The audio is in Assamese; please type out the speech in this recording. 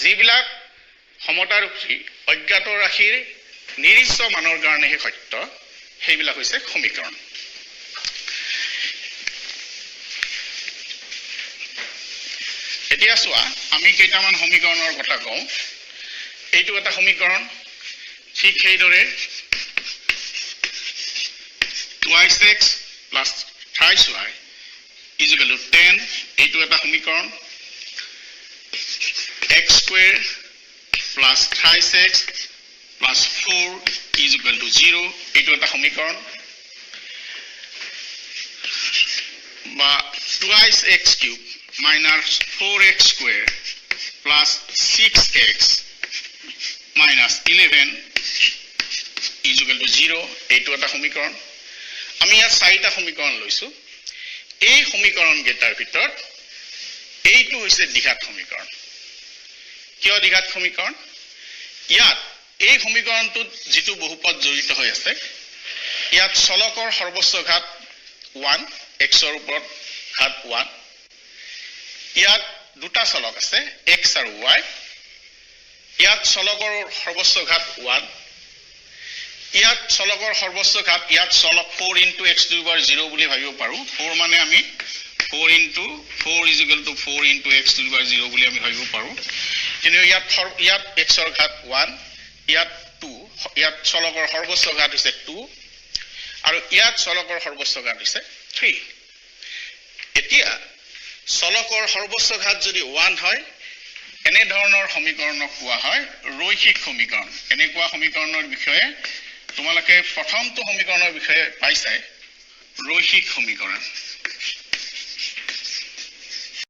যিবিলাক সমতাৰূপী অজ্ঞাত ৰাশিৰ নিৰ্দিষ্ট মানৰ কাৰণেহে সত্য সেইবিলাক হৈছে সমীকৰণ এতিয়া চোৱা আমি কেইটামান সমীকৰণৰ কথা কওঁ এইটো এটা সমীকৰণ ঠিক সেইদৰে 2x plus 3y is equal to 10 এইটো এটা সমীকৰণ x square plus 3x plus 4 is equal to 0 এইটো এটা সমীকৰণ বা 2x cube minus 4x square plus 6x minus 11 is equal to 0 এইটো এটা সমীকৰণ আমি ইয়াত চাৰিটা সমীকৰণ লৈছো এই সমীকৰণ গেটাৰ ভিতৰত এইটো হৈছে দ্বিঘাত সমীকৰণ কিয় দ্বিঘাত সমীকৰণ ইয়াত এই সমীকৰণটোত যেটো বহুপদ জড়িত হৈ আছে ইয়াত চলকৰ সৰ্বোচ্চ ঘাত 1 x ৰ ওপৰত ঘাত 1 ইয়াত দুটা চলক আছে x আৰু y ইয়াত চলকৰ সৰ্বোচ্চ ঘাত 1 ইয়াত চলকৰ সৰ্বোচ্চ ঘাত ইয়াত চলক 4 into x to the power 0 বুলি ভাবিব পাৰো 4 মানে আমি 4 into 4 is equal to 4 into x to the power 0 বুলি আমি ভাবিব পাৰো কিন্তু ইয়াত x ৰ ঘাত 1 ইয়াত 2 ইয়াত চলকৰ সৰ্বোচ্চ ঘাত হৈছে 2 আৰু ইয়াত চলকৰ সৰ্বোচ্চ ঘাত হৈছে 3 এতিয়া চলকৰ সৰ্বোচ্চ ঘাত যদি 1 হয় এনে ধৰণৰ সমীকৰণক কোৱা হয় ৰৈখিক সমীকৰণ এনেকুৱা সমীকৰণৰ বিষয়ে তোমালোকে প্ৰথমটো সমীকৰণৰ বিষয়ে পাইছাই ৰৈখিক সমীকৰণ